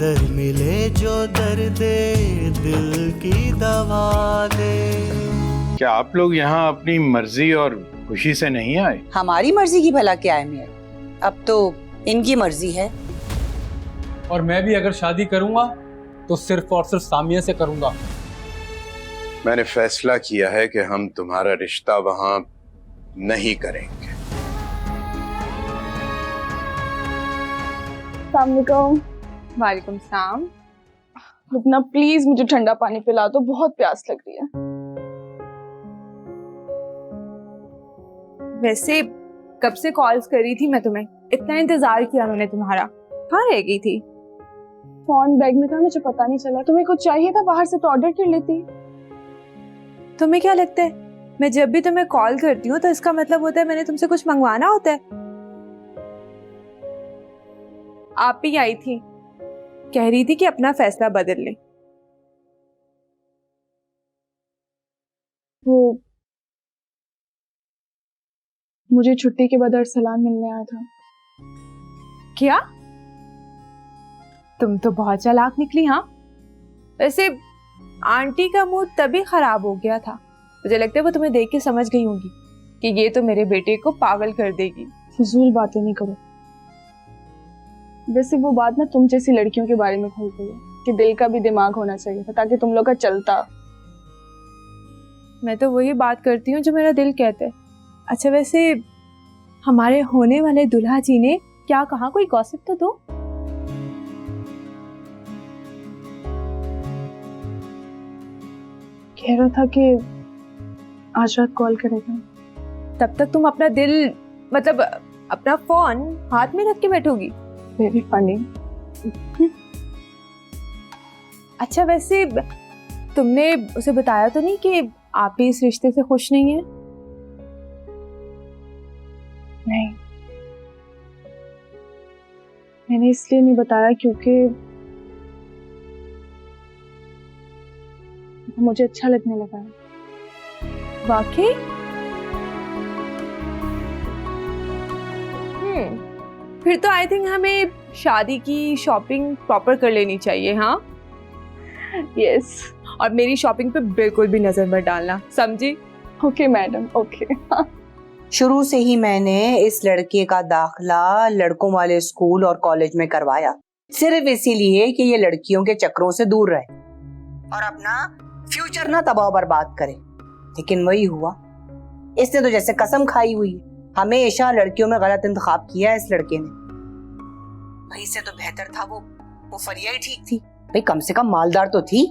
दर मिले जो दर्द दिल की दवा दे। क्या आप लोग यहाँ अपनी मर्जी और खुशी से नहीं आए? हमारी मर्जी की भला क्या है मियां, अब तो इनकी मर्जी है। और मैं भी अगर शादी करूंगा तो सिर्फ और सिर्फ सामिया से करूंगा। मैंने फैसला किया है कि हम तुम्हारा रिश्ता वहां नहीं करेंगे। वालेकुम सलाम। रुकना प्लीज, मुझे ठंडा पानी पिला दो, बहुत प्यास लग रही है। वैसे कब से कॉल्स कर रही थी मैं तुम्हें, इतना इंतजार किया मैंने तुम्हारा। कहाँ रह गई थी? फोन बैग में था, मुझे पता नहीं चला। तुम्हें कुछ चाहिए था बाहर से तो ऑर्डर कर लेती। तुम्हें क्या लगता है मैं जब भी तुम्हें कॉल करती हूँ तो इसका मतलब होता है मैंने तुमसे कुछ मंगवाना होता है? आप ही आई थी, कह रही थी कि अपना फैसला बदल ले। वो मुझे छुट्टी के बाद अरसलान मिलने आया था। क्या? तुम तो बहुत चालाक निकली। हाँ, वैसे आंटी का मूड तभी खराब हो गया था, मुझे लगता है वो तुम्हें देख के समझ गई होंगी कि ये तो मेरे बेटे को पागल कर देगी। फजूल बातें नहीं करो। वैसे वो बात ना तुम जैसी लड़कियों के बारे में खुल गई है कि दिल का भी दिमाग होना चाहिए था ताकि तुम लोग का चलता। मैं तो वही बात करती हूँ जो मेरा दिल कहता है। अच्छा, वैसे हमारे होने वाले दुल्हा जी ने क्या कहा, कोई गॉसिप तो दो। कह रहा था कि आज रात कॉल करेगा। तब तक तुम अपना दिल, मतलब अपना फोन हाथ में रख के बैठोगी। Very funny. अच्छा, वैसे तुमने उसे बताया तो नहीं कि आप भी इस रिश्ते से खुश नहीं हैं? नहीं, मैंने इसलिए नहीं बताया क्योंकि मुझे अच्छा लगने लगा है। वाकई? फिर तो आई थिंक हमें शादी की शॉपिंग प्रॉपर कर लेनी चाहिए। हाँ, यस। और मेरी शॉपिंग पे बिल्कुल भी नजर मत डालना, समझी? Okay madam, okay. शुरू से ही मैंने इस लड़के का दाखिला लड़कों वाले स्कूल और कॉलेज में करवाया, सिर्फ इसीलिए कि ये लड़कियों के चक्रों से दूर रहे और अपना फ्यूचर ना तबाह बर्बाद करे। लेकिन वही हुआ, इसने तो जैसे कसम खाई हुई है। हमेशा लड़कियों में गलत इंतखाब किया है इस लड़के ने। भाई से तो बेहतर था वो फरिया ही ठीक थी। भाई कम से कम मालदार तो थी।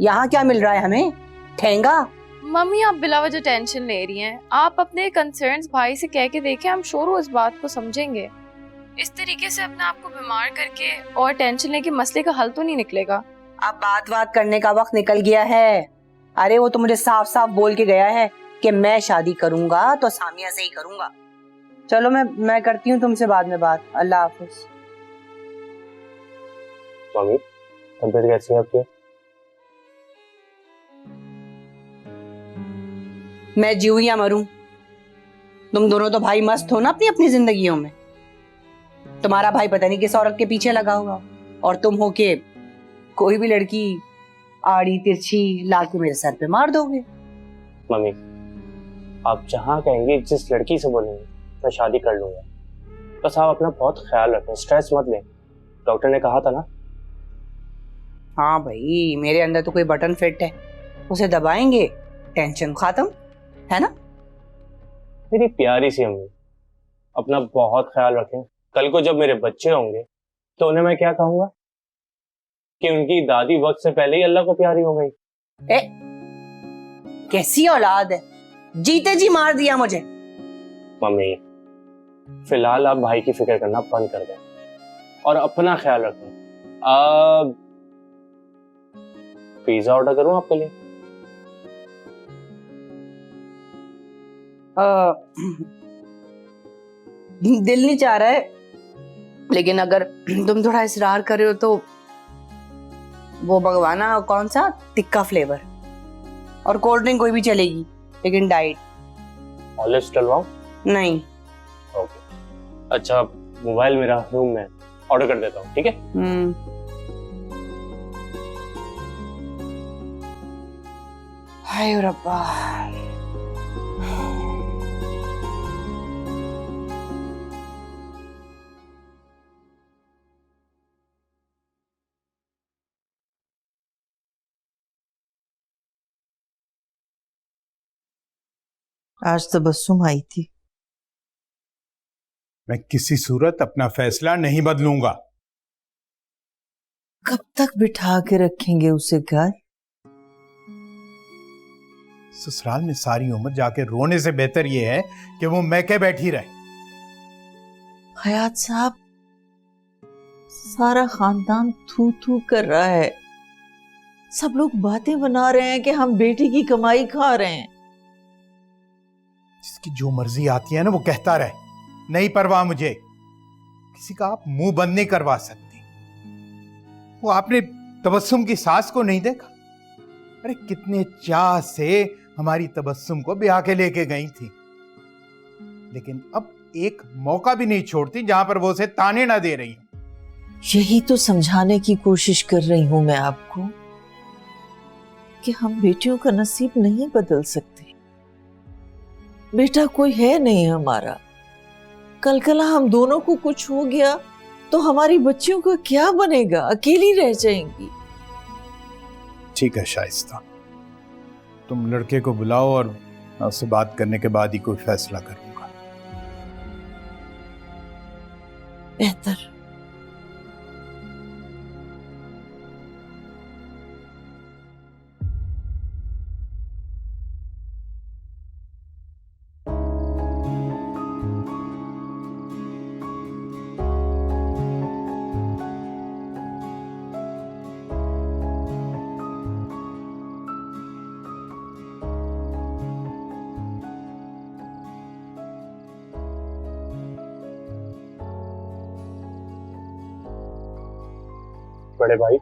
यहाँ क्या मिल रहा है हमें? ठेंगा। मम्मी, आप बिला वजह टेंशन ले रही हैं। आप अपने कंसर्न्स भाई से कह के देखें, हम श्योर हो इस बात को समझेंगे। इस तरीके से अपने आप को बीमार करके और टेंशन लेके मसले का हल तो नहीं निकलेगा। अब बात करने का वक्त निकल गया है। अरे वो तो मुझे साफ साफ बोल के गया है कि मैं शादी करूंगा तो सामिया से ही करूंगा। चलो मैं करती हूँ तुमसे बाद में बात। अल्लाह हाफिज। मम्मी, तबीयत कैसी है आपकी? मैं जीऊं या मरूं, तुम दोनों तो भाई मस्त हो ना अपनी अपनी जिंदगियों में। तुम्हारा भाई पता नहीं किस औरत के पीछे लगा हुआ और तुम हो के कोई भी लड़की आड़ी तिरछी ला के मेरे सर पे मार दोगे। मम्मी, आप जहाँ कहेंगे, जिस लड़की से बोलेंगे, मैं शादी कर लूंगा। बस आप अपना बहुत ख्याल रखें, स्ट्रेस मत लें। डॉक्टर ने कहा था ना। हाँ भाई, मेरे अंदर तो कोई बटन फिट है, उसे दबाएंगे, टेंशन खत्म, है ना? मेरी प्यारी सी अम्मी, अपना बहुत ख्याल रखें। कल को जब मेरे बच्चे होंगे तो उन्हें मैं क्या कहूंगा कि उनकी दादी वक्त से पहले ही अल्लाह को प्यारी हो गई। कैसी औलाद है, जीते जी मार दिया मुझे। मम्मी, फिलहाल आप भाई की फिक्र करना बंद कर दें और अपना ख्याल रखें। पिज्जा ऑर्डर करूं आपके लिए? दिल नहीं चाह रहा है, लेकिन अगर तुम थोड़ा इसरार कर रहे हो तो वो भगवाना कौन सा तिक्का फ्लेवर, और कोल्ड ड्रिंक कोई भी चलेगी लेकिन डाइट। ऑलिव्स डलवाऊं? नहीं। ओके, अच्छा मोबाइल मेरा रूम में, ऑर्डर कर देता हूँ, ठीक है? हाय रब्बा। आज तबस्सुम आई थी। मैं किसी सूरत अपना फैसला नहीं बदलूंगा। कब तक बिठा के रखेंगे उसे घर? ससुराल में सारी उम्र जाके रोने से बेहतर यह है कि वो मैके बैठी रहे। हयात साहब, सारा खानदान थू थू कर रहा है। सब लोग बातें बना रहे हैं कि हम बेटी की कमाई खा रहे हैं। जिसकी जो मर्जी आती है ना वो कहता रहे, नहीं परवाह मुझे। किसी का आप मुंह बंद नहीं करवा सकते। वो आपने तबस्सुम की सास को नहीं देखा? अरे कितने चाह से हमारी तबस्सुम को ब्याह के लेके गई थी, लेकिन अब एक मौका भी नहीं छोड़ती जहां पर वो उसे ताने ना दे रही हो। यही तो समझाने की कोशिश कर रही हूं मैं आपको कि हम बेटियों का नसीब नहीं बदल सकते। बेटा कोई है नहीं हमारा। कल कला हम दोनों को कुछ हो गया तो हमारी बच्चियों का क्या बनेगा? अकेली रह जाएंगी। ठीक है शाइस्ता, तुम लड़के को बुलाओ और मैं उससे बात करने के बाद ही कोई फैसला करूंगा। बेहतर। बड़े भाई।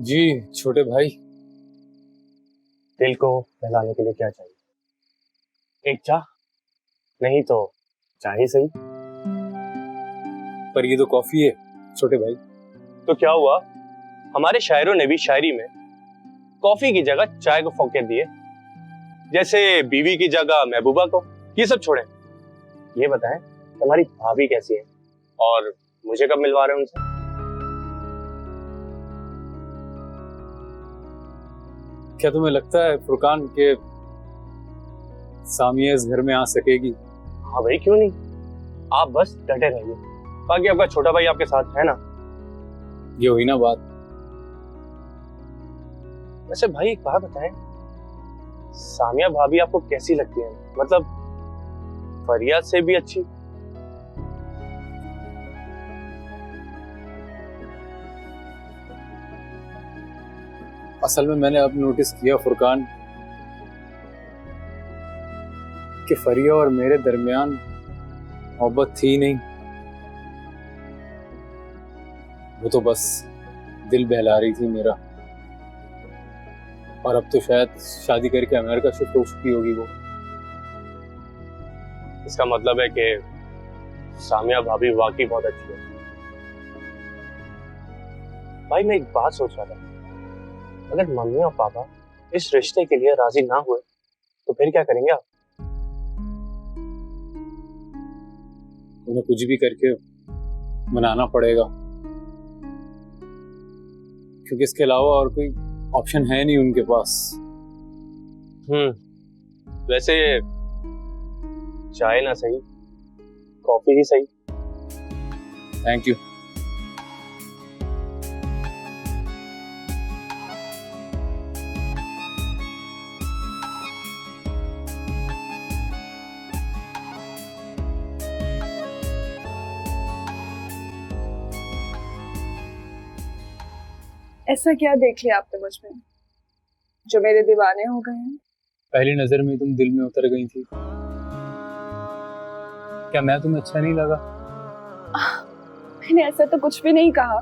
जी छोटे भाई। दिल को बहलाने के लिए क्या चाहिए? एक चाह? नहीं तो चाय ही सही। पर ये तो कॉफी है छोटे भाई। तो क्या हुआ, हमारे शायरों ने भी शायरी में कॉफी की जगह चाय को फौकियत दी है, जैसे बीवी की जगह महबूबा को। ये सब छोड़े, ये बताएं तुम्हारी भाभी कैसी है और मुझे कब मिलवा रहे हैं उनसे? क्या तुम्हें लगता है फुरकान के सामिया इस घर में आ सकेगी? हाँ भाई, क्यों नहीं। आप बस डटे रहिए, बाकी आपका छोटा भाई आपके साथ है ना। ये हुई ना बात। वैसे भाई एक बात बताएं, सामिया भाभी आपको कैसी लगती है? मतलब फरियाद से भी अच्छी? असल में मैंने अब नोटिस किया फुरकान कि फरिया और मेरे दरमियान मोहब्बत थी नहीं, वो तो बस दिल बहला रही थी मेरा। और अब तो शायद शादी करके अमेरिका शिफ्ट हो चुकी होगी वो। इसका मतलब है कि सामिया भाभी वाकई बहुत अच्छी है। भाई मैं एक बात सोच रहा था, अगर मम्मी और पापा इस रिश्ते के लिए राजी ना हुए तो फिर क्या करेंगे आप? उन्हें कुछ भी करके मनाना पड़ेगा, क्योंकि इसके अलावा और कोई ऑप्शन है नहीं उनके पास। वैसे चाय ना सही, कॉफी ही सही। Thank you. ऐसा क्या देख लिया आपने मुझ में जो मेरे दीवाने हो गए हैं? पहली नजर में तुम दिल में उतर गई थी। क्या मैं तुम्हें अच्छा नहीं लगा? मैंने ऐसा तो कुछ भी नहीं कहा।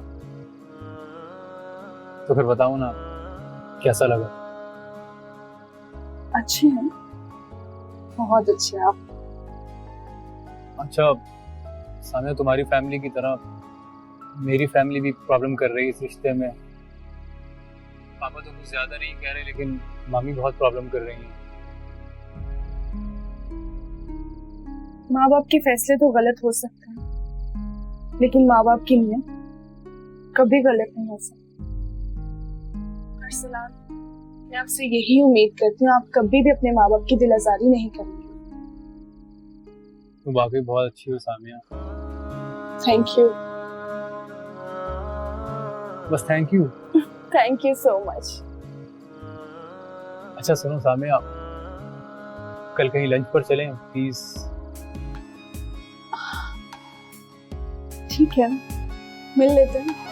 तो फिर बताओ ना, कैसा लगा? अच्छी है, बहुत अच्छे हैं आप। अच्छा सामिया, तुम्हारी फैमिली की तरह मेरी फैमिली भी प्रॉब्लम कर रही है इस रिश्ते में। पापा तो कुछ ज्यादा नहीं कह रहे, लेकिन मम्मी बहुत प्रॉब्लम कर रही हैं। माँ बाप के फैसले तो गलत हो सकते हैं, लेकिन माँ बाप की नीयत कभी गलत नहीं हो सकती। अरसलान, मैं आपसे यही उम्मीद करती हूँ आप कभी भी अपने माँ बाप की दिल आजारी नहीं करेंगे। तुम वाकई बहुत अच्छी हो सामिया। Thank you. बस thank you. Thank you so much. अच्छा सुनो सामिया, कल कहीं लंच पर चलें प्लीज? ठीक है, मिल लेते हैं।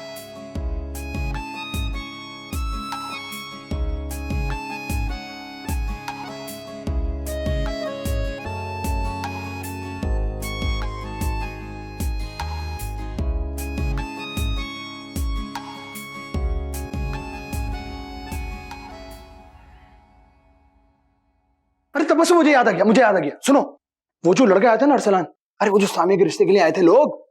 अरे तब से मुझे याद आ गया, सुनो, वो जो लड़के आए थे ना अरसलान, अरे वो जो सामिया के रिश्ते के लिए आए थे लोग,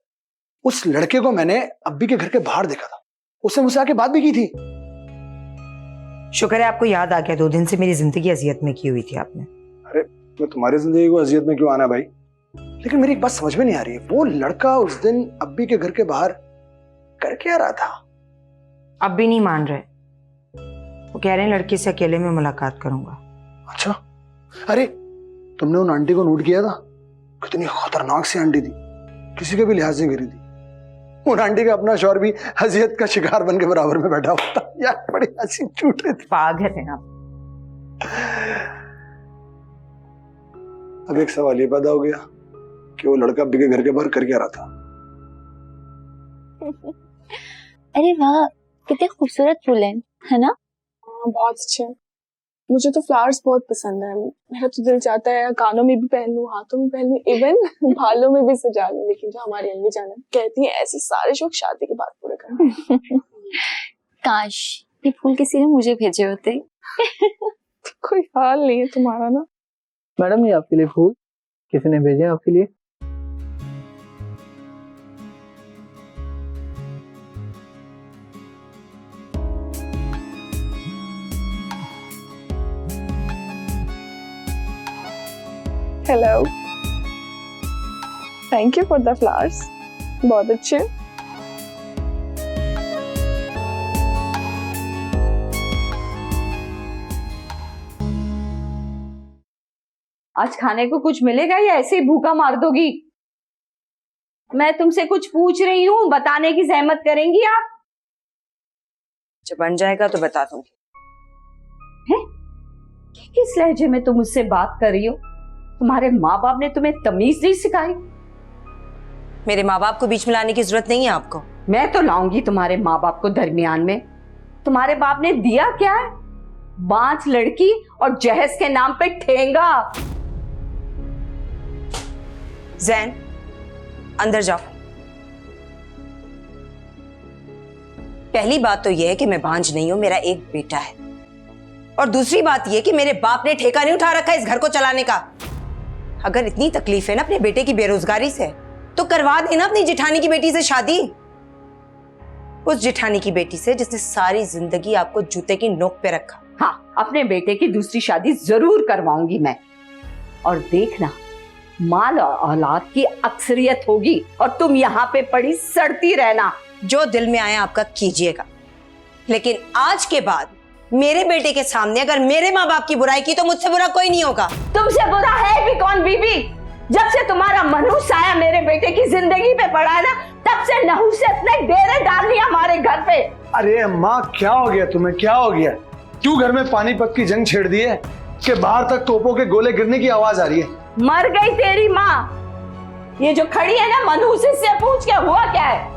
उस लड़के को मैंने अब्बी के घर के बाहर देखा था। उसने मुझसे आके बात भी की थी। शुक्र है आपको याद आ गया। 2 दिन से मेरी जिंदगी अजियत में की हुई थी आपने। अरे तो तुम्हारी जिंदगी को अजियत में क्यों आना भाई? लेकिन मेरी एक बात समझ में नहीं आ रही है, वो लड़का उस दिन अब्बी के घर के बाहर कर क्या रहा था? अब भी नहीं मान रहे, वो कह रहे हैं लड़के से अकेले में मुलाकात करूंगा। अच्छा, अरे तुमने उन आंटी को नोट किया था? कितनी खतरनाक सी आंटी थी, किसी के भी लिहाज नहीं करी थी। उन आंटी का अपना शौहर भी हसीयत का शिकार बन के बराबर में बैठा हुआ था यार, बड़ी हंसी छूट रही थी। पागल है आप। अब एक सवाल ये पैदा हो गया कि वो लड़का अब्बी के घर के बाहर कर क्या रहा था? अरे वाह, कितने खूबसूरत फूल हैं, है ना? हाँ, बहुत अच्छे। मुझे तो फ्लावर्स बहुत पसंद है। मेरा तो दिल चाहता है कानों में भी पहन लूं, हाथों में पहन लूं, इवन बालों में भी सजा लूं। लेकिन जो हमारी अम्मी जान है कहती है ऐसे सारे शौक शादी के बाद पूरे करना। काश ये फूल किसी ने मुझे भेजे होते। कोई हाल नहीं है तुम्हारा ना। मैडम ये आपके लिए फूल किसी ने भेजे हैं आपके लिए। Hello, thank you for the flowers, बहुत अच्छे। आज खाने को कुछ मिलेगा या ऐसे ही भूखा मार दोगी? मैं तुमसे कुछ पूछ रही हूँ, बताने की जहमत करेंगी आप? जब बन जाएगा तो बता दूंगी। हैं? किस लहजे में तुम मुझसे बात कर रही हो? तुम्हारे माँ बाप ने तुम्हें तमीज नहीं सिखाई? मेरे माँ बाप को बीच में लाने की जरूरत नहीं है आपको। मैं तो लाऊंगी तुम्हारे माँ बाप को दरमियान में। तुम्हारे बाप ने दिया क्या है? 5 लड़की और जहेज के नाम पे ठेंगा। जैन, अंदर जाओ। पहली बात तो यह है कि मैं भांज नहीं हूं, मेरा एक बेटा है। और दूसरी बात यह कि मेरे बाप ने ठेका नहीं उठा रखा इस घर को चलाने का। अगर इतनी तकलीफ है ना अपने बेटे की बेरोजगारी से, तो करवा देना अपनी जेठानी की बेटी से शादी। उस जेठानी की बेटी से जिसने सारी जिंदगी आपको जूते की नोक पे रखा। हाँ, अपने बेटे की दूसरी शादी जरूर करवाऊंगी मैं। और देखना, माल और औलाद की अक्सरियत होगी और तुम यहाँ पे पड़ी सड़ती रहना। जो दिल में आया आपका कीजिएगा, लेकिन आज के बाद मेरे बेटे के सामने अगर मेरे माँ बाप की बुराई की तो मुझसे बुरा कोई नहीं होगा। तुमसे बुरा है भी कौन बीबी? जब से तुम्हारा मनहूस साया मेरे बेटे की जिंदगी पे पड़ा है ना, तब से नहुसियत ने डेरे डाल लिया हमारे घर पे। अरे अम्मा, क्या हो गया तुम्हें, क्या हो गया? क्यों घर में पानीपत की जंग छेड़ दी है कि बाहर तक तोपों के गोले गिरने की आवाज आ रही है? मर गई तेरी माँ। ये जो खड़ी है ना, मनहूसियत से पूछ के हुआ क्या है?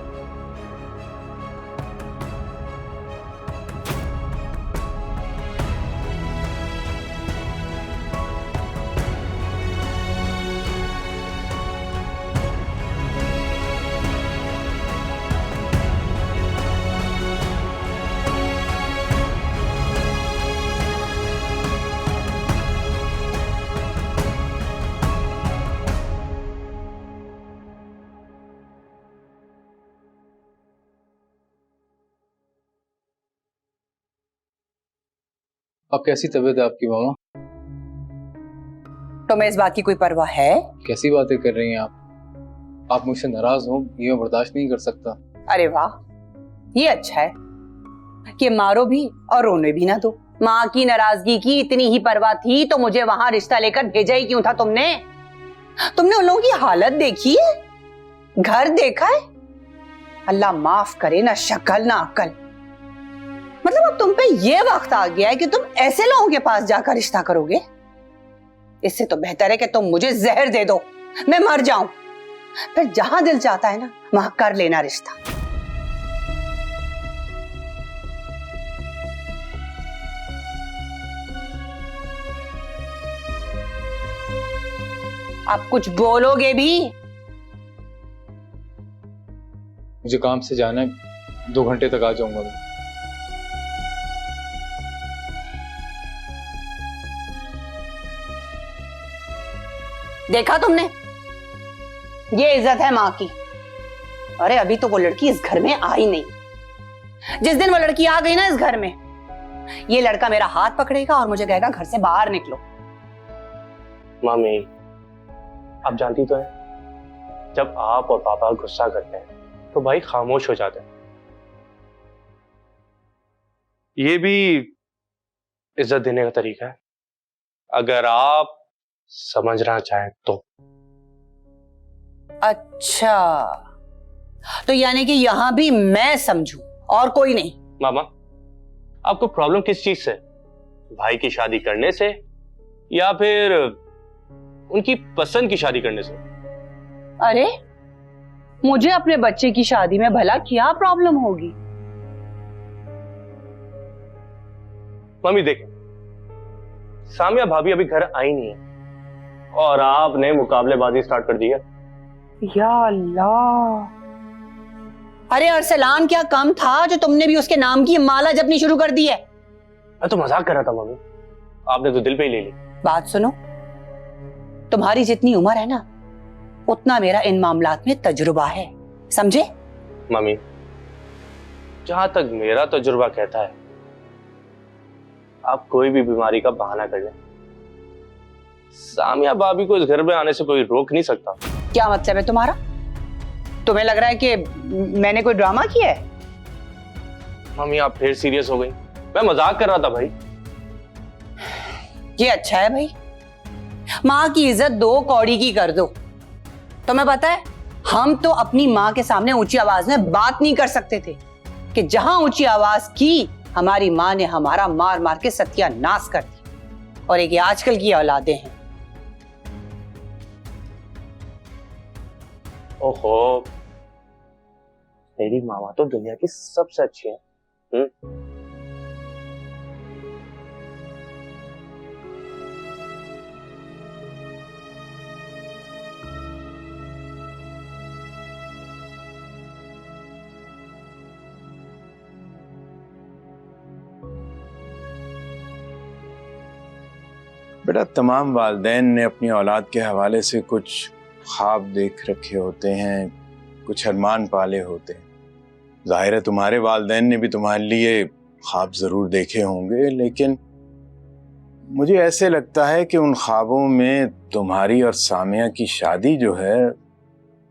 अब कैसी तबीयत है आपकी मामा? तुम्हें इस बात की कोई परवाह है? कैसी बातें कर रही हैं आप मुझसे नाराज हो, ये मैं बर्दाश्त नहीं कर सकता। अरे वाह, ये अच्छा है कि मारो भी और रोने भी ना दो। माँ की नाराजगी की इतनी ही परवाह थी तो मुझे वहां रिश्ता लेकर भेजा ही क्यों था तुमने? तुमने उन लोगों की हालत देखी है, घर देखा है? अल्लाह माफ करे, ना शक्ल ना अक्ल। मतलब अब तुम पे ये वक्त आ गया है कि तुम ऐसे लोगों के पास जाकर रिश्ता करोगे? इससे तो बेहतर है कि तुम मुझे जहर दे दो, मैं मर जाऊं, फिर जहां दिल चाहता है ना वहां कर लेना रिश्ता। आप कुछ बोलोगे भी? मुझे काम से जाना है, 2 घंटे तक आ जाऊंगा मैं। देखा तुमने, ये इज्जत है माँ की। अरे अभी तो वो लड़की इस घर में आई नहीं, जिस दिन वो लड़की आ गई ना इस घर में, ये लड़का मेरा हाथ पकड़ेगा और मुझे कहेगा घर से बाहर निकलो। मामी, आप जानती तो है, जब आप और पापा गुस्सा करते हैं तो भाई खामोश हो जाते हैं। ये भी इज्जत देने का तरीका है, अगर आप समझना चाहें तो। अच्छा, तो यानी कि यहां भी मैं समझूं और कोई नहीं? मामा, आपको प्रॉब्लम किस चीज से? भाई की शादी करने से या फिर उनकी पसंद की शादी करने से? अरे मुझे अपने बच्चे की शादी में भला क्या प्रॉब्लम होगी? मम्मी देखें, सामिया भाभी अभी घर आई नहीं है और आपने मुकाबलेबाजी स्टार्ट कर दी है। या अल्लाह, अरे अरसलान क्या कम था जो तुमने भी उसके नाम की माला जपनी शुरू कर दी है? मैं तो मजाक कर रहा था मम्मी, आपने तो दिल पे ही ले ली। बात सुनो, तुम्हारी जितनी उम्र है ना उतना मेरा इन मामलात में तजुर्बा है, समझे? मम्मी, जहां तक मेरा तजुर्बा कहता है, आप कोई भी बीमारी का बहाना कर लें, सामिया भाभी को इस घर में आने से कोई रोक नहीं सकता। क्या मतलब है तुम्हारा? तुम्हें लग रहा है कि मैंने कोई ड्रामा किया है? मम्मी, आप फिर सीरियस हो गई। मैं मजाक कर रहा था भाई। ये अच्छा है भाई, माँ की इज्जत 2 कौड़ी की कर दो। तुम्हें पता है, हम तो अपनी माँ के सामने ऊंची आवाज में बात नहीं कर सकते थे कि जहां ऊंची आवाज की हमारी माँ ने हमारा मार मार के सत्यानाश कर दिया। और एक आजकल की औलादें हैं। ओहो, मेरी मामा तो दुनिया की सबसे अच्छी है। बेटा, तमाम वालिदैन ने अपनी औलाद के हवाले से कुछ ख्वाब देख रखे होते हैं, कुछ अरमान पाले होते हैं। जाहिर है तुम्हारे वालिदैन ने भी तुम्हारे लिए ख्वाब जरूर देखे होंगे, लेकिन मुझे ऐसे लगता है कि उन ख्वाबों में तुम्हारी और सामिया की शादी जो है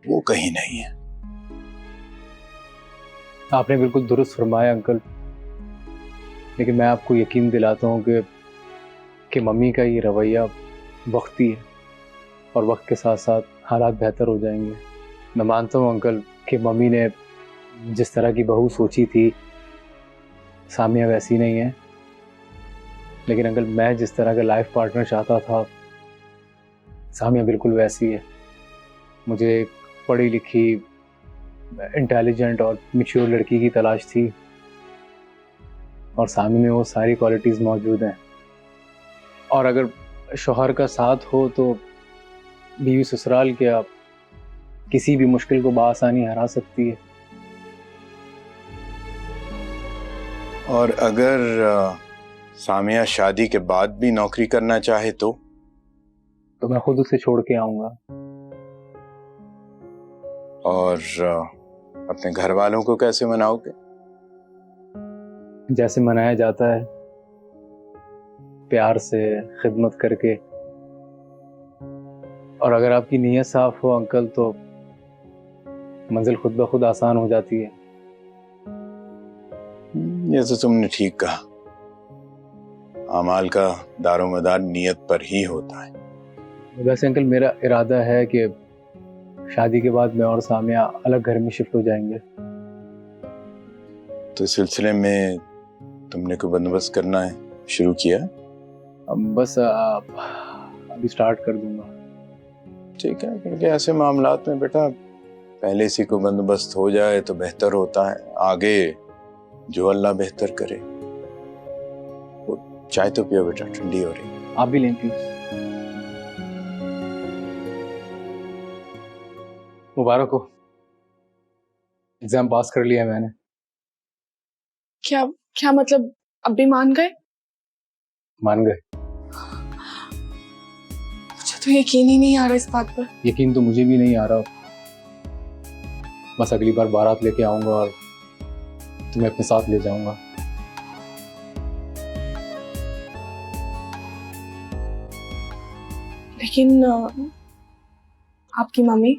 वो कहीं नहीं है। आपने बिल्कुल दुरुस्त फरमाया अंकल, लेकिन मैं आपको यकीन दिलाता हूँ कि मम्मी का ये रवैया वक्ती है और वक्त के साथ साथ हालात बेहतर हो जाएंगे। मैं मानता हूँ अंकल कि मम्मी ने जिस तरह की बहू सोची थी सामिया वैसी नहीं है, लेकिन अंकल मैं जिस तरह का लाइफ पार्टनर चाहता था सामिया बिल्कुल वैसी है। मुझे एक पढ़ी लिखी, इंटेलिजेंट और मैच्योर लड़की की तलाश थी और सामिया में वो सारी क्वालिटीज़ मौजूद हैं। और अगर शौहर का साथ हो तो बीवी ससुराल क्या किसी भी मुश्किल को बाआसानी हरा सकती है। और अगर सामिया शादी के बाद भी नौकरी करना चाहे तो मैं खुद उसे छोड़ के आऊंगा। और अपने घर वालों को कैसे मनाओगे? जैसे मनाया जाता है प्यार से, खिदमत करके। और अगर आपकी नीयत साफ हो अंकल तो मंजिल खुद ब खुद आसान हो जाती है। ये तो तुमने ठीक कहा, अमाल का दारोमदार नियत पर ही होता है। वैसे अंकल मेरा इरादा है कि शादी के बाद मैं और सामिया अलग घर में शिफ्ट हो जाएंगे। तो इस सिलसिले में तुमने कोई बंदोबस्त करना है, शुरू किया? अब बस अभी स्टार्ट कर दूंगा। ठीक है, क्योंकि ऐसे मामलात में बेटा पहले से कोई बंदोबस्त हो जाए तो बेहतर होता है, आगे जो अल्लाह बेहतर करे। वो चाय तो पियो बेटा, ठंडी हो रही। आप भी लें प्लीज। मुबारक हो, एग्जाम पास कर लिया मैंने। क्या क्या मतलब, अब भी मान गए? मान गए। मुझे तो यकीन ही नहीं आ रहा इस बात पर। यकीन तो मुझे भी नहीं आ रहा, बस अगली बार बारात लेके आऊंगा और तुम्हें अपने साथ ले जाऊंगा। लेकिन आपकी मम्मी?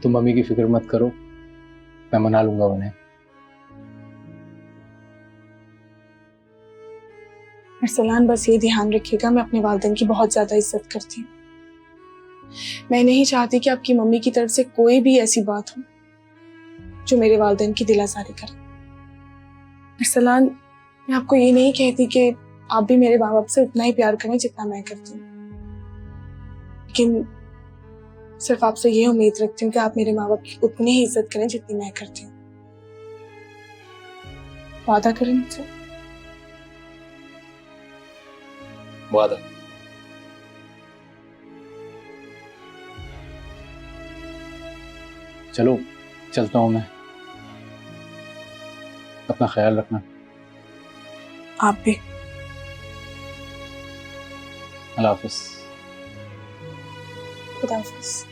तुम मम्मी की फिक्र मत करो, मैं मना लूंगा उन्हें। अरसलान बस ये ध्यान रखिएगा, मैं अपने वालिदैन की बहुत ज्यादा इज्जत करती हूँ। मैं नहीं चाहती कि आपकी मम्मी की तरफ से कोई भी ऐसी बात हो जो मेरे वालिदैन की दिल आज़ारी करे। अरसलान, मैं आपको ये नहीं कहती कि आप भी मेरे माँ बाप से उतना ही प्यार करें जितना मैं करती हूँ, लेकिन सिर्फ आपसे ये उम्मीद रखती हूँ कि आप मेरे माँ बाप की उतनी ही इज्जत करें जितनी मैं करती हूँ। वादा करें मुझसे? वादा। चलो चलता हूँ मैं, अपना ख्याल रखना। आप भी। अल्लाह हाफिज। खुदा हाफिज।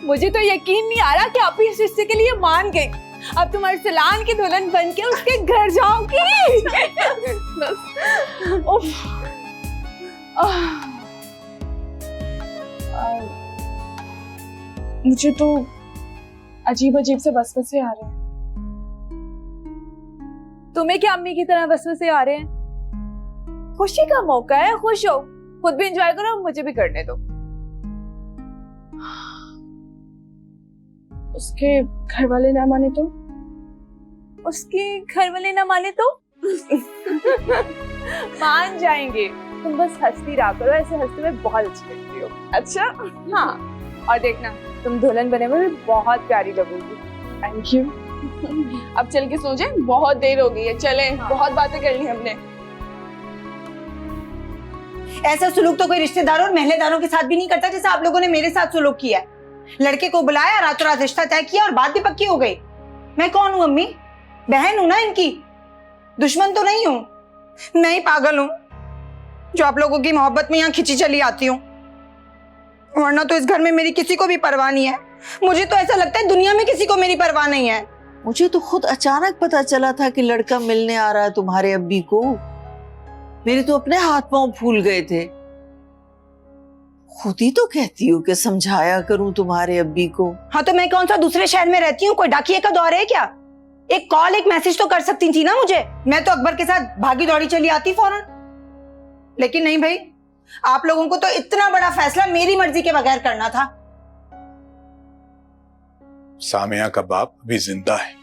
मुझे तो यकीन नहीं आ रहा कि आप इस रिश्ते के लिए मान गए। अब तुम अरसलान की दुल्हन बन के उसके घर जाओगी। मुझे तो अजीब अजीब से वसवसे आ रहे हैं। तुम्हें क्या अम्मी की तरह वसवसे आ रहे हैं? खुशी का मौका है, खुश हो, खुद भी एंजॉय करो और मुझे भी करने दो। उसके घर वाले ना माने तो? उसके घर वाले ना माने तो? मान जाएंगे। तुम बस हंसती रहा करो, ऐसे हंसते हुए बहुत अच्छी लगती हो। अच्छा? हाँ, और देखना तुम दुल्हन बने हुए बहुत प्यारी लगोगी। Thank you. अब चल के सो जाए, बहुत देर हो गई है। चलें, हाँ। बहुत बातें कर ली हमने। ऐसा सुलूक तो कोई रिश्तेदारों और महलेदारों के साथ भी नहीं करता जैसा आप लोगों ने मेरे साथ सुलूक किया है। लड़के को बुलाया, रातों रात रिश्ता तय किया और बात भी पक्की हो गई। मैं कौन हूं अम्मी? बहन हूं ना इनकी, दुश्मन तो नहीं हूं। मैं ही पागल हूं जो आप लोगों की मोहब्बत में यहाँ खिंची चली आती हूँ, वरना तो इस घर में मेरी किसी को भी परवाह नहीं है। मुझे तो ऐसा लगता है दुनिया में किसी को मेरी परवाह नहीं है। मुझे तो खुद अचानक पता चला था कि लड़का मिलने आ रहा है तुम्हारे अब्बी को। मेरे तो अपने हाथ पांव फूल गए थे। खुद ही तो कहती हूँ कि समझाया करूं तुम्हारे अब्बी को। हाँ तो मैं कौन सा दूसरे शहर में रहती हूँ, कोई डाकिए का दौर है क्या? एक कॉल एक मैसेज तो कर सकती थी ना मुझे। मैं तो अकबर के साथ भागी दौड़ी चली आती फौरन, लेकिन नहीं भाई, आप लोगों को तो इतना बड़ा फैसला मेरी मर्जी के बगैर करना था। सामिया का बाप भी जिंदा है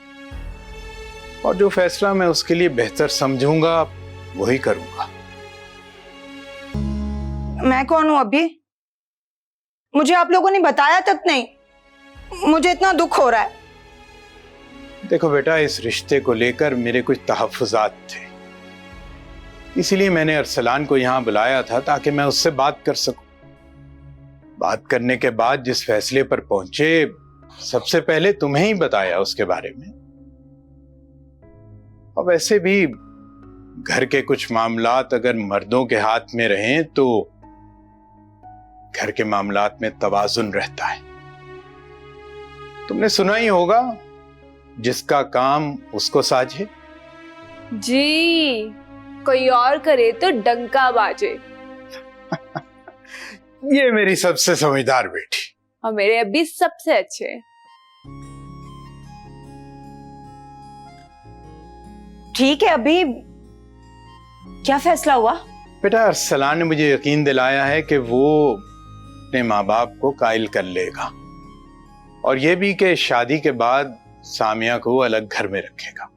और जो फैसला मैं उसके लिए बेहतर समझूंगा वही करूंगा। मैं कौन हूं अभी? मुझे आप लोगों ने बताया तक नहीं। मुझे इतना दुख हो रहा है। देखो बेटा, इस रिश्ते को लेकर मेरे कुछ तहफ्फुज़ात थे, इसीलिए मैंने अरसलान को यहां बुलाया था ताकि मैं उससे बात कर सकूं। बात करने के बाद जिस फैसले पर पहुंचे, सबसे पहले तुम्हें ही बताया उसके बारे में। और वैसे भी घर के कुछ मामलात अगर मर्दों के हाथ में रहें तो घर के मामलात में तवाजुन रहता है। तुमने सुना ही होगा, जिसका काम उसको साझे। जी, कोई और करे तो डंका बाजे। ये मेरी सबसे समझदार बेटी। और मेरे अभी सबसे अच्छे। ठीक है, अभी क्या फैसला हुआ? बेटा, अरसलान ने मुझे यकीन दिलाया है कि वो अपने माँ बाप को कायल कर लेगा, और ये भी कि शादी के बाद सामिया को अलग घर में रखेगा।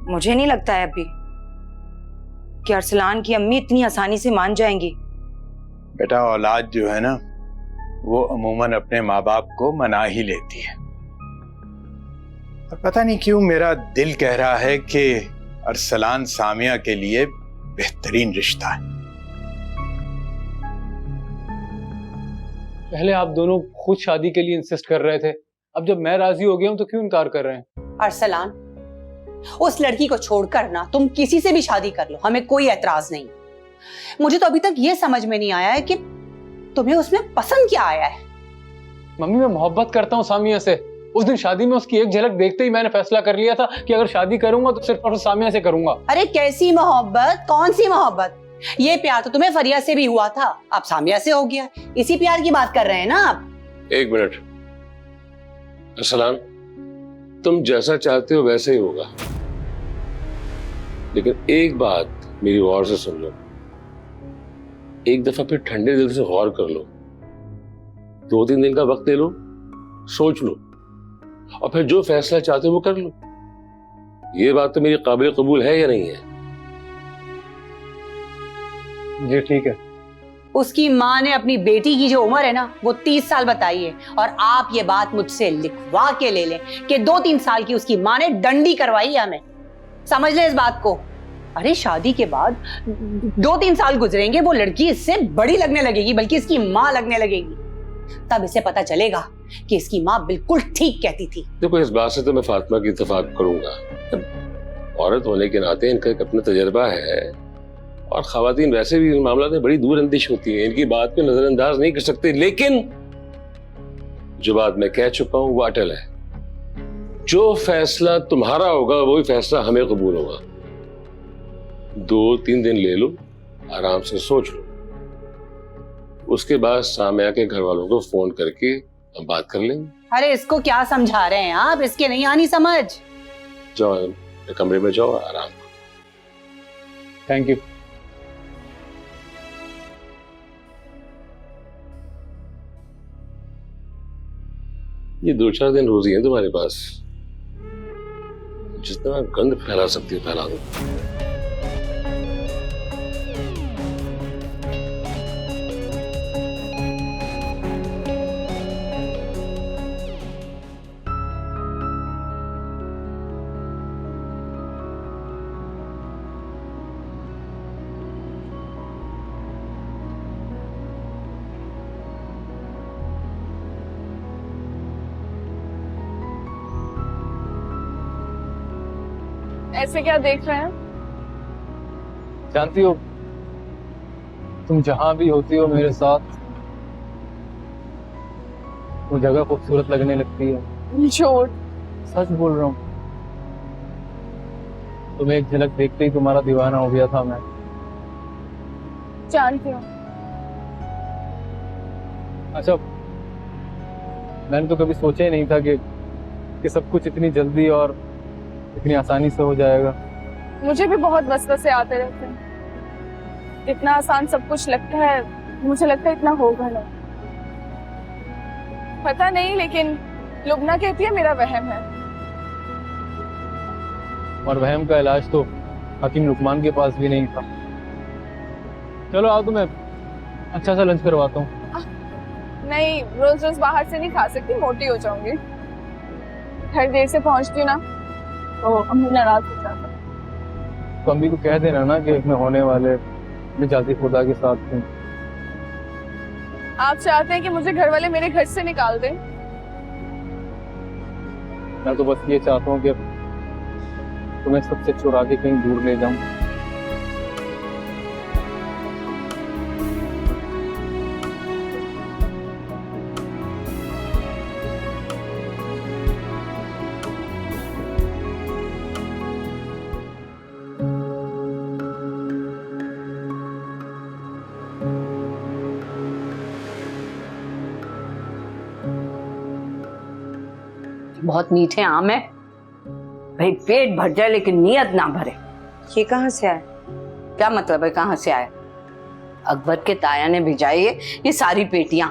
मुझे नहीं लगता है अभी कि अरसलान की अम्मी इतनी आसानी से मान जाएंगी। बेटा, औलाद जो है ना, वो अमूमन अपने माँ बाप को मना ही लेती है, और पता नहीं क्यों मेरा दिल कह रहा है कि अरसलान सामिया के लिए बेहतरीन रिश्ता है। पहले आप दोनों खुद शादी के लिए इंसिस्ट कर रहे थे, अब जब मैं राजी हो गया हूं तो क्यों इनकार कर रहे हैं? अरसलान, उस लड़की को छोड़कर ना तुम किसी से भी शादी कर लो, हमें कोई एतराज नहीं। मुझे तो अभी तक ये समझ में नहीं आया है कि तुम्हें उसमें पसंद क्या आया है। मम्मी, मैं मोहब्बत करता हूँ सामिया से। उस दिन शादी में उसकी एक झलक देखते ही मैंने फैसला कर लिया था कि अगर शादी करूंगा तो सिर्फ और सामिया से करूंगा। अरे कैसी मोहब्बत, कौन सी मोहब्बत? ये प्यार तो तुम्हें फरिया से भी हुआ था, अब सामिया से हो गया। इसी प्यार की बात कर रहे हैं ना आप? एक मिनट अरसलान, तुम जैसा चाहते हो वैसे ही होगा, लेकिन एक बात मेरी गौर से सुन लो, एक दफा फिर ठंडे दिल से गौर कर लो, 2-3 दिन का वक्त ले लो, सोच लो, और फिर जो फैसला चाहते हो वो कर लो। ये बात तो मेरी काबिल कबूल है या नहीं है? जी ठीक है। उसकी माँ ने अपनी बेटी की जो उम्र है ना, वो 30 साल बताई है, और आप ये बात मुझसे लिखवा के ले लें कि 2-3 साल की उसकी माँ ने डंडी करवाई है हमें। समझ ले इस बात को। अरे शादी के बाद 2-3 साल गुजरेंगे, वो लड़की इससे बड़ी लगने लगेगी, बल्कि इसकी माँ लगने लगेगी। तब इसे पता चलेगा कि इसकी माँ बिल्कुल ठीक कहती थी। देखो, इस बात से तो मैं फातिमा की इत्तेफाक करूंगा। औरत होने के नाते इनका एक अपना तजर्बा है, और खवातीन वैसे भी इन मामलों में बड़ी दूरअंदेश होती हैं, इनकी बात को नजरअंदाज नहीं कर सकते। लेकिन जो बात मैं कह चुका हूं वो अटल है, जो फैसला तुम्हारा होगा वही फैसला हमें कबूल होगा। 2-3 दिन ले लो, आराम से सोच लो, उसके बाद सामिया के घर वालों को फोन करके हम बात कर लेंगे। अरे इसको क्या समझा रहे हैं आप? इसके नहीं आनी समझ। जाओ कमरे में जाओ, आराम। Thank you. ये 2-4 दिन रोजी है तुम्हारे पास, जितना गंद फैला सकती है फैला दो। ऐसे क्या देख रहे हैं? जानती हो, तुम जहां भी होती हो मेरे साथ, वो जगह खूबसूरत लगने लगती है। झूठ। सच बोल रहा हूँ। तुम्हें एक झलक देखते ही तुम्हारा दीवाना हो गया था मैं। जानती हूँ। अच्छा, मैंने तो कभी सोचा ही नहीं था कि सब कुछ इतनी जल्दी और इतनी आसानी से हो जाएगा। मुझे भी बहुत वसवसे आते रहते हैं। इतना आसान सब कुछ लगता है, मुझे लगता है इतना होगा नहीं। पता नहीं, लेकिन लुबना कहती है मेरा वहम है। और वहम का इलाज तो हकीम लुकमान के पास भी नहीं था। चलो आओ, तुम्हें अच्छा सा लंच करवाता हूँ। नहीं, रोज रोज बाहर से नहीं खा सकती, मोटी हो जाऊंगी। हर देर से पहुंचती हूँ ना, तो अम्मी नाराज हो जाता है। तो अम्मी को कह देना ना कि मैं होने वाले मिजाजी खुदा के साथ हूँ। आप चाहते हैं कि मुझे घर वाले मेरे घर से निकाल दें? मैं तो बस ये चाहता हूँ कि तुम्हें सबसे चुरा के कहीं दूर ले जाऊं। बहुत मीठे आम है भाई, पेट भर जाए लेकिन नीयत ना भरे। ये कहाँ से आया? क्या मतलब है कहाँ से आया? अकबर के ताया ने भिजाई है ये सारी पेटियां।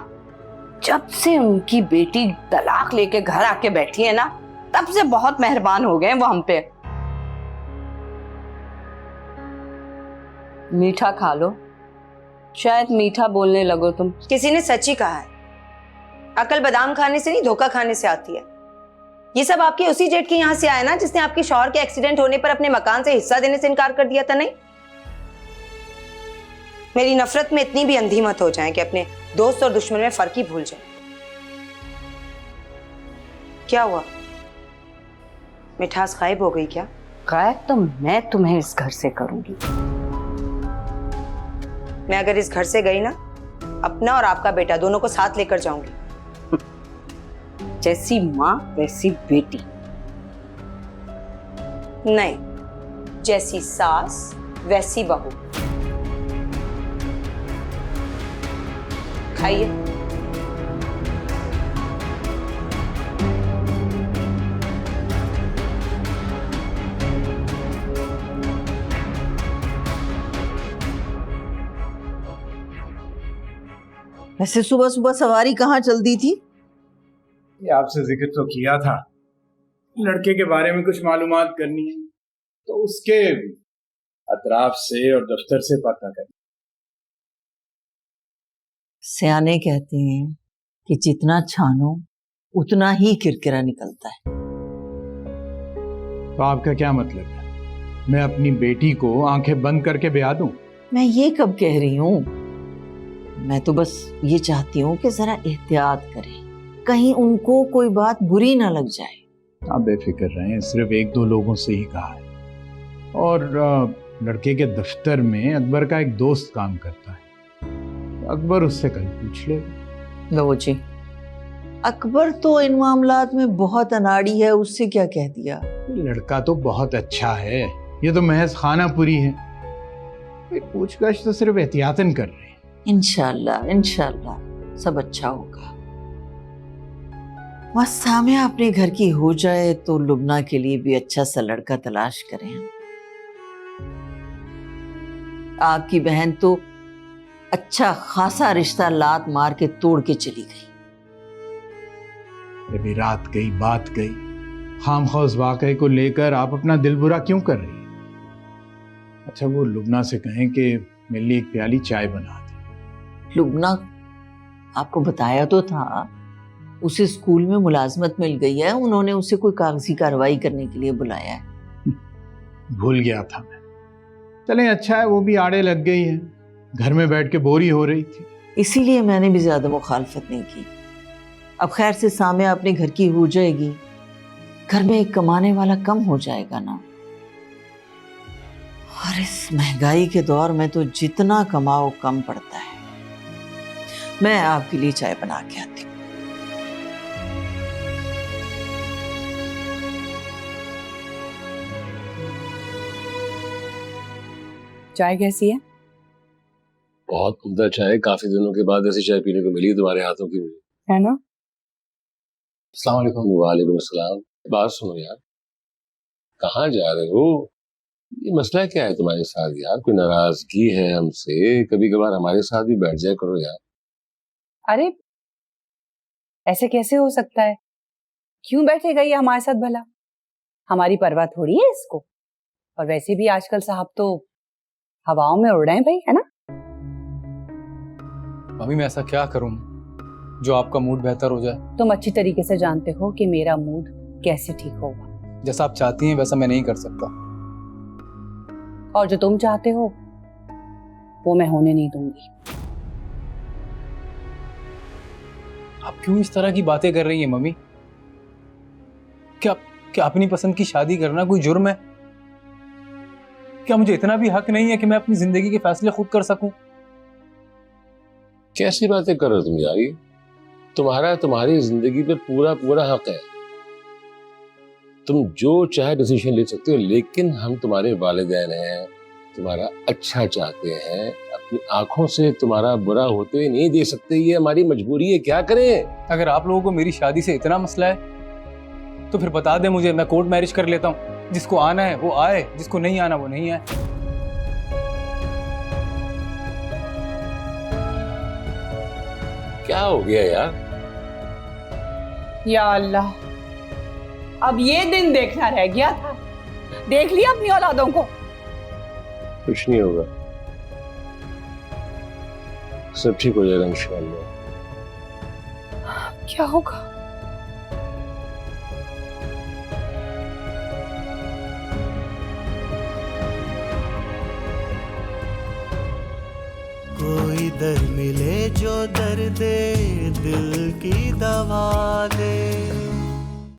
जब से उनकी बेटी तलाक लेके घर आके बैठी है ना, तब से बहुत मेहरबान हो गए वो हम पे। मीठा खा लो, शायद मीठा बोलने लगो तुम। किसी ने सच ही कहा है, अकल बादाम खाने से नहीं धोखा खाने से आती है। ये सब आपके उसी जेठ के यहाँ से आया ना जिसने आपके शौहर के एक्सीडेंट होने पर अपने मकान से हिस्सा देने से इनकार कर दिया था। नहीं, मेरी नफरत में इतनी भी अंधी मत हो जाएं कि अपने दोस्त और दुश्मन में फर्क ही भूल जाएं। क्या हुआ, मिठास गायब हो गई क्या? गायब तो मैं तुम्हें इस घर से करूंगी। मैं अगर इस घर से गई ना, अपना और आपका बेटा दोनों को साथ लेकर जाऊंगी। जैसी माँ वैसी बेटी नहीं, जैसी सास वैसी बहू। खाइए। वैसे सुबह सुबह सवारी कहाँ चल दी थी? ये आपसे जिक्र तो किया था, लड़के के बारे में कुछ मालूमात करनी है तो उसके अतराफ से और दफ्तर से पता करना। सियाने कहते हैं कि जितना छानो उतना ही किरकिरा निकलता है। तो आपका क्या मतलब है, मैं अपनी बेटी को आंखें बंद करके ब्याह दूं? मैं ये कब कह रही हूँ, मैं तो बस ये चाहती हूँ कि जरा एहतियात करें, कहीं उनको कोई बात बुरी ना लग जाए। आप बेफिक्र रहें, सिर्फ एक दो लोगों से ही कहा है। और लड़के के दफ्तर में अकबर का एक दोस्त काम करता है, अकबर उससे कल पूछ लेगा। लो जी, अकबर तो इन मामलात में बहुत अनाड़ी है, उससे क्या कह दिया? लड़का तो बहुत अच्छा है, ये तो महज खानापुरी है, पूछताछ तो सिर्फ एहतियातन कर रहे हैं। इंशाल्लाह इंशाल्लाह सब अच्छा होगा। बस सामिया अपने घर की हो जाए तो लुबना के लिए भी अच्छा सा लड़का तलाश करें। आपकी बहन तो अच्छा खासा रिश्ता लात मार के तोड़ के चली गई। अभी रात गई बात गई, खामखा उस वाकये को लेकर आप अपना दिल बुरा क्यों कर रही हैं? अच्छा, वो लुबना से कहें कि मेरे लिए एक प्याली चाय बना दे। लुबना आपको बताया तो था, उसे स्कूल में मुलाजमत मिल गई है, उन्होंने उसे कोई कागजी कार्रवाई करने के लिए बुलाया है। भूल गया था मैं। चलें, अच्छा है वो भी आड़े लग गई है, घर में बैठ के बोरी हो रही थी, इसीलिए मैंने भी ज्यादा मुखालफत नहीं की। अब खैर से सामिया अपने घर की हो जाएगी, घर में एक कमाने वाला कम हो जाएगा ना। और इस महंगाई के दौर में तो जितना कमाओ कम पड़ता है। मैं आपके लिए चाय बना के आती हूँ। चाय कैसी है? बहुत उम्दा चाय, काफी दिनों के बाद ऐसी चाय पीने को मिली तुम्हारे हाथों की मुझे, है ना? अस्सलाम वालेकुम। वालेकुम अस्सलाम। बात सुनो यार, कहाँ जा रहे हो? ये मसला क्या है तुम्हारे साथ यार? कोई नाराजगी है हमसे? कभी कभार हमारे साथ भी बैठ जाया करो यार। अरे ऐसे कैसे हो सकता है? क्यों बैठेगा ये हमारे साथ भला? हमारी परवाह थोड़ी है इसको। और वैसे भी आजकल साहब तो हवाओं में उड़ रहे हैं भाई, है ना? मम्मी मैं ऐसा क्या करूं जो आपका मूड बेहतर हो जाए? तुम अच्छी तरीके से जानते हो कि मेरा मूड कैसे ठीक होगा। जैसा आप चाहती हैं वैसा मैं नहीं कर सकता। और जो तुम चाहते हो वो मैं होने नहीं दूंगी। आप क्यों इस तरह की बातें कर रही हैं मम्मी? क्या क्या अपनी पसंद की शादी करना कोई जुर्म है? क्या मुझे इतना भी हक नहीं है कि मैं अपनी जिंदगी के फैसले खुद कर सकूं? कैसी बातें कर रहे हो तुम यार? तुम्हारा तुम्हारी जिंदगी पे पूरा पूरा हक है। तुम जो चाहे डिसीजन ले सकते हो, लेकिन हम तुम्हारे वालिदैन हैं, तुम्हारा अच्छा चाहते हैं, अपनी आंखों से तुम्हारा बुरा होते हुए नहीं देख सकते। ये हमारी मजबूरी है, क्या करें? अगर आप लोगों को मेरी शादी से इतना मसला है तो फिर बता दे मुझे, मैं कोर्ट मैरिज कर लेता हूँ। जिसको आना है वो आए, जिसको नहीं आना वो नहीं आए। क्या हो गया यार? या अल्लाह, अब ये दिन देखना रह गया था। देख लिया अपनी औलादों को। कुछ नहीं होगा, सब ठीक हो जाएगा इंशाअल्लाह। क्या होगा? कोई दर मिले जो दर्द दिल की दवा दे।